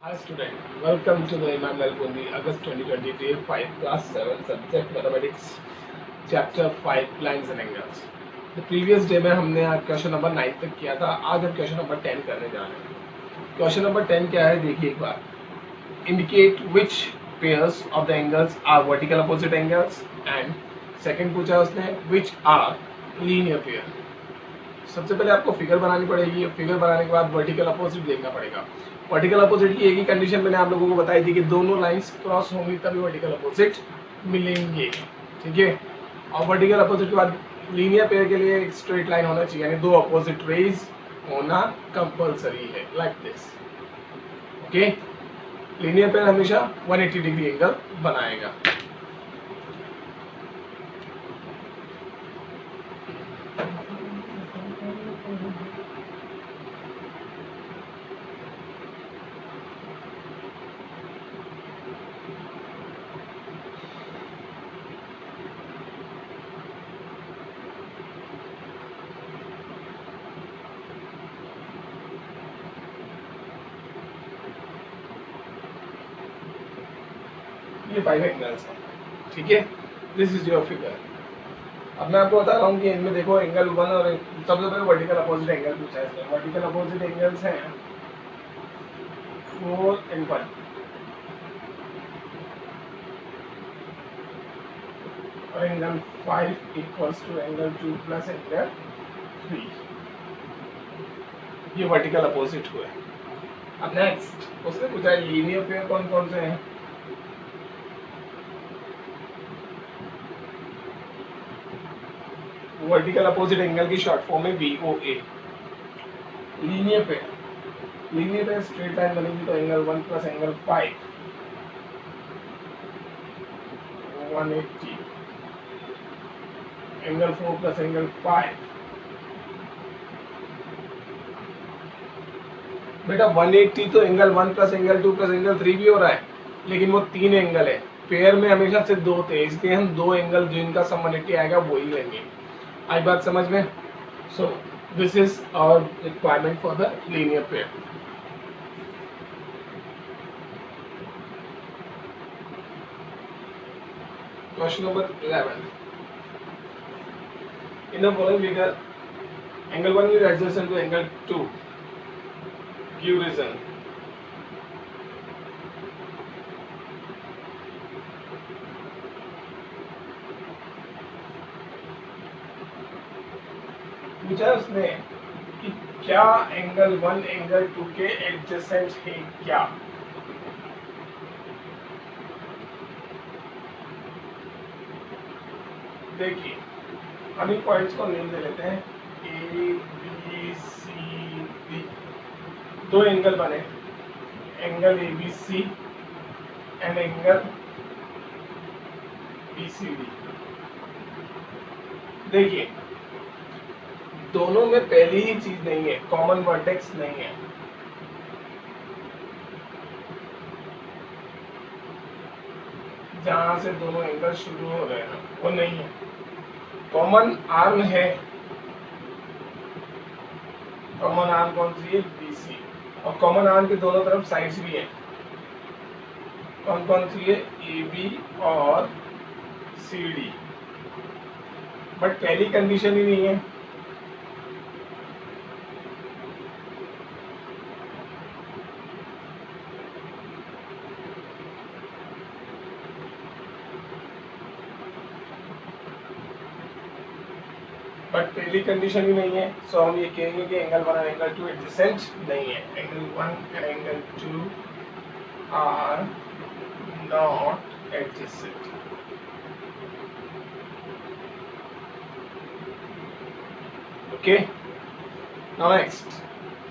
Hi student, welcome to the Emmanuel Bundi August 2020 Day 5 Class 7 Subject Mathematics Chapter 5 Lines and Angles. The previous day में हमने question number 9 तक किया था. आज हम क्वेश्चन नंबर 10 करने जा रहे हैं. क्वेश्चन नंबर 10 क्या है देखिए एक बार. Indicate which pairs of the angles are vertical opposite angles and second पूछा उसने which are linear pair. सबसे पहले आपको फिगर बनानी पड़ेगी. फिगर बनाने के बाद वर्टिकल अपोजिट देखना पड़ेगा. वर्टिकल अपोजिट की एक ही कंडीशन मैंने आप लोगों को बताई थी कि दोनों लाइंस क्रॉस होंगी तभी वर्टिकल अपोजिट मिलेंगे. ठीक है. और वर्टिकल अपोजिट के बाद लीनियर पेयर के लिए एक स्ट्रेट लाइन होना चाहिए, यानी दो अपोजिट रेज होना कंपलसरी है, like this. Okay. Linear pair हमेशा 180 डिग्री एंगल बनाएगा. ये 5 एंगल्स हैं. ठीक है. This is your figure. अब मैं आपको बता रहा हूँ कि इनमें देखो एंगल 1 और सबसे पहले वर्टिकल अपोजिट एंगल पूछा है इसमें. वर्टिकल अपोजिट एंगल्स हैं 4 and 1 और angle 5 equals to angle 2 plus angle 3. ये वर्टिकल अपोजिट हुए. अब नेक्स्ट उसने पूछा है लीनियर पेयर कौन कौन से हैं. वर्टिकल अपोजिट एंगल की शॉर्ट फॉर्म है BOA. Linear pair straight line बनेगी तो angle 1 plus angle 5 180. Angle 4 plus angle 5 बेटा 180 तो angle 1 plus angle 2 plus angle 3 भी हो रहा है, लेकिन वो 3 एंगल है. पेयर में हमेशा से 2 थे, इसलिए हम 2 एंगल जिनका सम 180 आएगा वही लेंगे. आई बात समझ में. So this is our requirement for the linear pair. Question number 11. In the following figure, angle 1 is adjacent to angle 2. Give reason. पूछा उसने कि क्या एंगल 1 एंगल 2 के एडजेसेंट है क्या. देखिए हम इन पॉइंट्स को नेम दे लेते हैं A B C D. 2 angle बने, angle ABC and angle BCD. देखिए दोनों में पहली ही चीज नहीं है, कॉमन वर्टेक्स नहीं है. जहां से दोनों एंगल शुरू हो रहे हैं वो नहीं है. कॉमन आर्म है. कॉमन आर्म कौन सी है? BC. और कॉमन आर्म के दोनों तरफ साइड्स भी हैं. कौन कौन सी है? AB और CD. बट पहली कंडीशन ही नहीं है. बट पहली कंडीशन ही नहीं है, सो हम ये कहेंगे कि एंगल 1 और एंगल 2 एडजेसेंट नहीं है. Angle 1 and angle 2 are not adjacent. Okay. Now next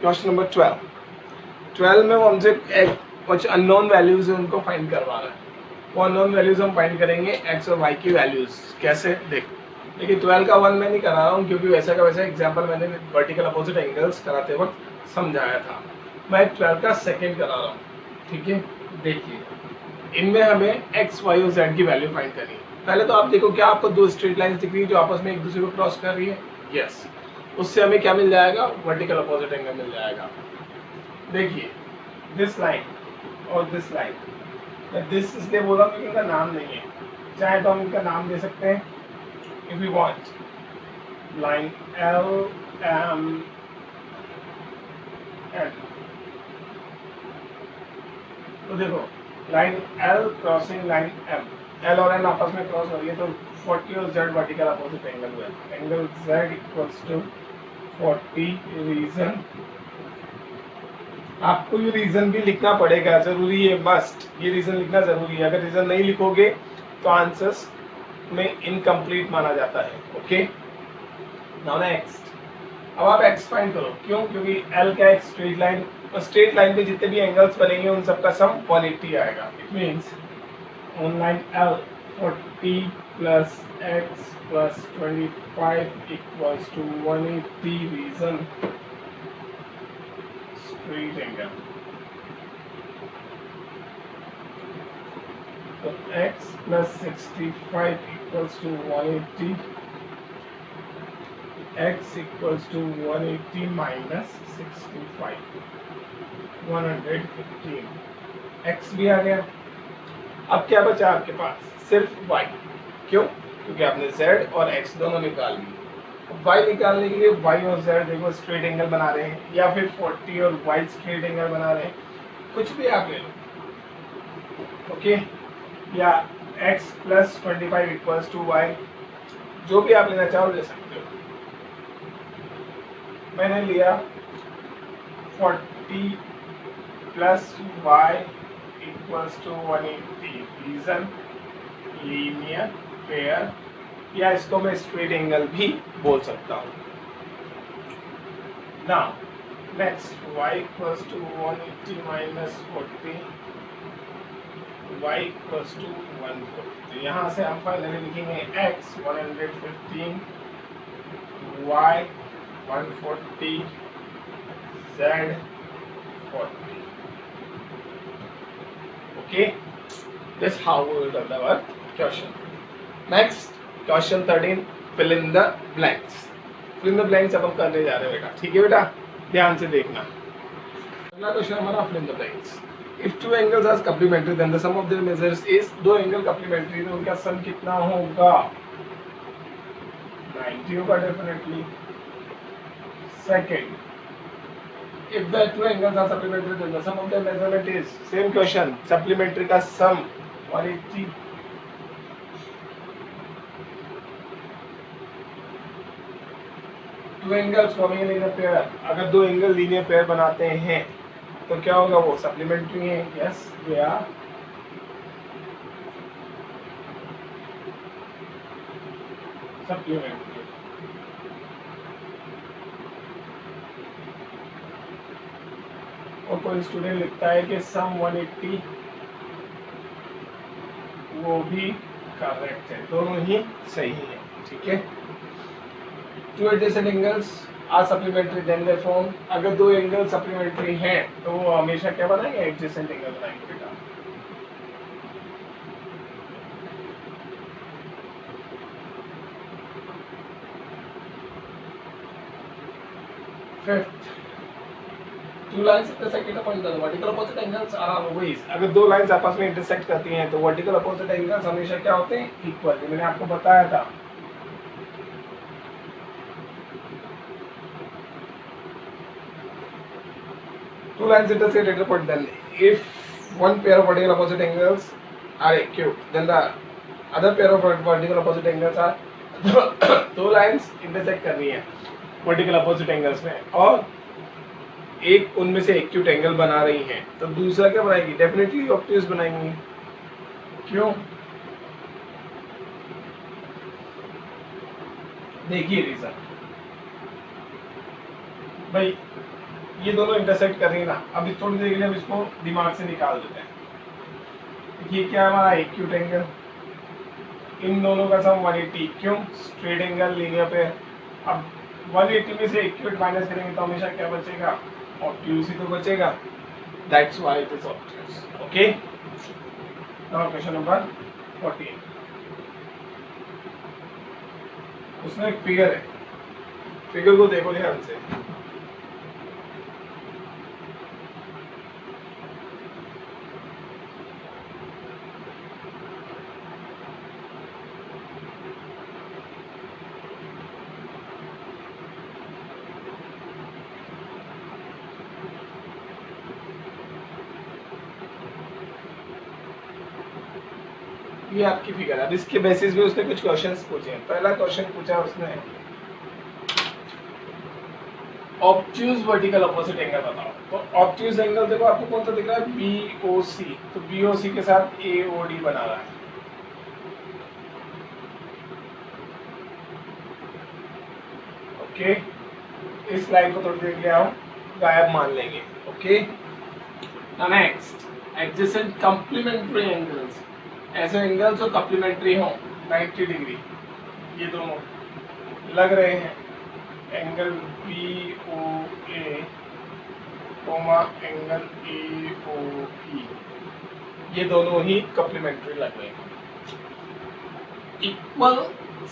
question number 12 में वो हमसे कुछ अननोन वैल्यूज है उनको फाइंड करवा रहा है. वो अननोन वैल्यूज हम फाइंड करेंगे एक्स और वाई की वैल्यूज. कैसे देख. देखिए 12 का 1 मैं नहीं करा रहा हूँ क्योंकि वैसा का वैसा एग्जाम्पल मैंने वर्टिकल अपोजिट एंगल्स कराते वक्त समझाया था. मैं 12 का सेकेंड करा रहा हूँ. ठीक है. देखिए इनमें हमें एक्स वाई और जेड की वैल्यू फाइंड करनी है. पहले तो आप देखो क्या आपको दो स्ट्रेट लाइंस दिख रही है जो आपस में एक दूसरे को क्रॉस कर रही है. यस. उससे हमें क्या मिल जाएगा? वर्टिकल अपोजिट एंगल मिल जाएगा. देखिए दिस लाइन और दिस लाइन। मैं दिस इसलिए बोला क्योंकि इनका नाम नहीं है, चाहे तो हम इनका नाम दे सकते हैं if you want, line L M N। तो देखो line L crossing line M, L और N आपस में क्रॉस हो रही है तो 40 और Z वर्टिकल अपोजिट एंगल हुआ है, angle Z equals to 40। Reason आपको ये रीजन भी लिखना पड़ेगा, जरूरी है, मस्ट, ये रीजन लिखना जरूरी है। अगर रीजन नहीं लिखोगे तो आंसर्स में इनकम्प्लीट माना जाता है। ओके, नाउ नेक्स्ट, अब आप एक्स फाइंड करो। क्यों? क्योंकि एल क्या एक स्ट्रेट लाइन, और स्ट्रेट लाइन पे जितने भी एंगल्स बनेंगे उन सबका सम 180 आएगा। It means on line L 40 plus x plus 25 equals to 180। Reason straight angle, तो x plus 65 equals to 180, x equals to 180 minus 65, 115, x भी आ गया। अब क्या बचा आपके पास? सिर्फ y। क्यों? क्योंकि आपने z और x दोनों निकाल ली। y निकालने के लिए y और z देखो स्ट्रेट एंगल बना रहे हैं, या फिर 40 और y स्ट्रेट एंगल बना रहे हैं, कुछ भी आप ले लो। ओके, या x plus 25 equals to y, जो भी आप लेना चाहो ले सकते हो। मैंने लिया 40 plus y equals to 180। Reason linear pair, या इसको मैं स्ट्रेट एंगल भी बोल सकता हूँ। Now next, y equals to 180 minus 40, y equals to 140। यहाँ से हम फाइनली लिखेंगे x 115, y 140, z 40। Okay, that's how we will do our question. Next, question 13, fill in the blanks. Fill in the blanks अब हम करने जा रहे हैं बेटा, ठीक है बेटा, ध्यान से देखना। अगला क्वेश्चन हमारा fill in the blanks. If two angles are complementary, then the sum of their measures is, दो एंगल complementary तो उनका सम कितना होगा? 90 होगा definitely. Second, if the two angles are supplementary, then the sum of their measurement is, same question, supplementary का sum 180। Two angles forming linear pair, अगर दो angle linear pair बनाते हैं तो क्या होगा? वो सप्लीमेंट्री है। Yes, they are supplementary. और कोई स्टूडेंट लिखता है कि सम 180, वो भी करेक्ट है, दोनों ही सही है, ठीक है। Two adjacent angles are supplementary then they form, अगर दो एंगल सप्लीमेंट्री हैं तो वो हमेशा क्या बनाएंगे? एडजेसेंट एंगल बनाएंगे बेटा। Fifth, two lines intersect at a point, the vertical opposite angles are always, अगर दो लाइंस आपस में इंटरसेक्ट करती हैं तो वर्टिकल अपोजिट एंगल्स हमेशा क्या होते हैं? इक्वल। मैंने आपको बताया था। Two lines intersect at a point, then if one pair of vertical opposite angles are acute, then the other pair of vertical opposite angles are दो लाइंस इंटरसेक्ट कर रही हैं वर्टिकल अपोजिट एंगल्स में, और एक उनमें से एक्यूट एंगल बना रही हैं, तो दूसरा क्या बनाएगी? डेफिनेटली ऑब्ट्यूज बनाएंगी। क्यों? देखिए रीजन, भाई ये दोनों इंटरसेक्ट कर रही है ना, अभी थोड़ी देर के लिए हम इसको दिमाग से निकाल देते हैं। ये क्या है हमारा? एक्यूट एंगल, इन दोनों का सम 180। क्यों? स्ट्रेट एंगल लीनियर पे। अब 180 में से एक्यूट माइनस करेंगे तो हमेशा क्या बचेगा? ऑब्ट्यूज ही तो बचेगा। That's why it is obtuse. Okay, now question number 14, उसमें एक फिगर है, फिगर को देखो ध्यान से। ये आपकी फिगर है। अब इसके बेसिस पे उसने कुछ क्वेश्चंस पूछे हैं। पहला क्वेश्चन पूछा उसने, ऑब्ट्यूज वर्टिकल अपोजिट एंगल बताओ। तो ऑब्ट्यूज एंगल देखो आपको कौन सा दिख रहा है, BOC। तो BOC के साथ AOD बना रहा है। ओके, इस लाइन को थोड़ी देर के लिए हम गायब मान लेंगे। Okay, next, adjacent complementary angles, ऐसे एंगल्स जो कंप्लीमेंट्री हो 90 डिग्री, ये दोनों लग रहे हैं, angle BOA comma angle AOE, ये दोनों ही कंप्लीमेंट्री लग रहे हैं। इक्वल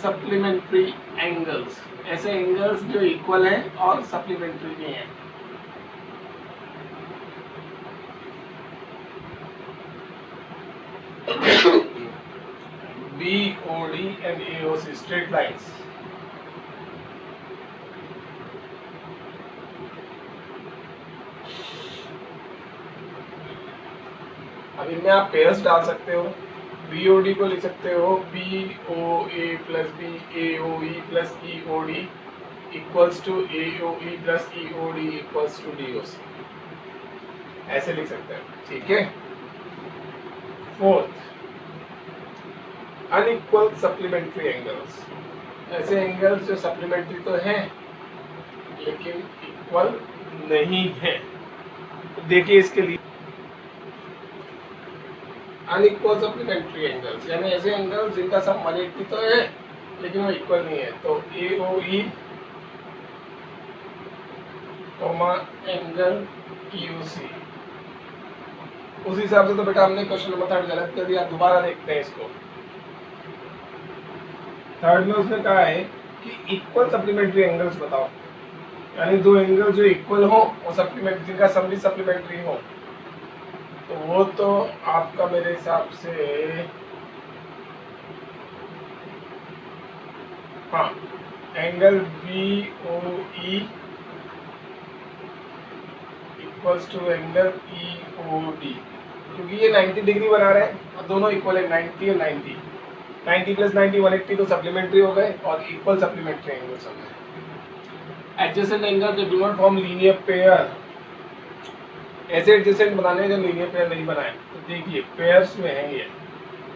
सप्लीमेंट्री एंगल्स, ऐसे एंगल्स जो इक्वल हैं और सप्लीमेंट्री भी हैं। BOD and AOC straight lines, अब इनमें आप पेयर्स डाल सकते हो। BOD को लिख सकते हो BOA plus B AOE plus EOD equals to AOE plus EOD equals to DOC, ऐसे लिख सकते हैं। ठीक है। फोर्थ, अनइक्वल सप्लीमेंट्री एंगल्स, ऐसे एंगल्स जो सप्लीमेंट्री तो हैं लेकिन इक्वल नहीं है। देखिए इसके लिए अनइक्वल सप्लीमेंट्री एंगल्स यानी ऐसे एंगल्स जिनका सम 180 तो है लेकिन वो इक्वल नहीं है। तो AOE कोमा एंगल EOC, उस हिसाब से तो बेटा हमने क्वेश्चन नंबर 3 गलत कर दिया। दोबारा देखते हैं इसको। थर्ड में उसने कहा है कि इक्वल सप्लीमेंट्री एंगल्स बताओ, यानी दो एंगल जो इक्वल हो और सप्लीमेंट्री, जिनका सम भी सप्लीमेंट्री हो। तो वो तो आपका मेरे हिसाब से, हाँ, angle BOE equals to angle EOD, क्योंकि ये 90 डिग्री बना रहे हैं और दोनों इक्वल है, 90 और 90, 90 प्लस 90 180 तो सप्लीमेंट्री हो गए और इक्वल सप्लीमेंट्री एंगल्स हो गए। एडजेसेंट एंगल जो do not form linear pair, ऐसे एडजेसेंट बनाने जो लीनियर पेयर नहीं बनाए। तो देखिए पेयर्स में है ये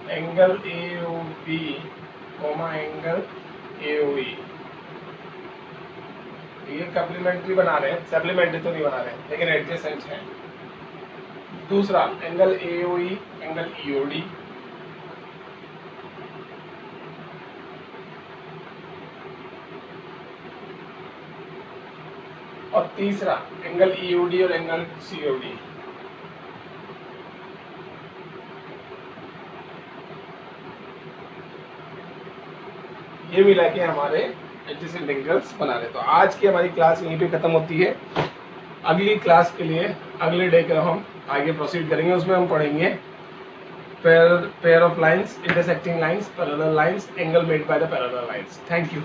angle AOB comma angle AOE, ये कंप्लीमेंट्री बना रहे हैं, सप्लीमेंट्री तो नहीं बना रहे हैं लेकिन एडजेसेंट है। दूसरा एंगल AOE एंगल EOD, और तीसरा एंगल EOD और एंगल COD। ये मिला के हमारे एडजेसेंट एंगल्स बना रहे। तो आज की हमारी क्लास यहीं पे खत्म होती है। अगली क्लास के लिए अगले डे का हम आगे प्रोसीड करेंगे। उसमें हम पढ़ेंगे pair of lines, intersecting lines, parallel lines, angle made by the parallel lines. Thank you.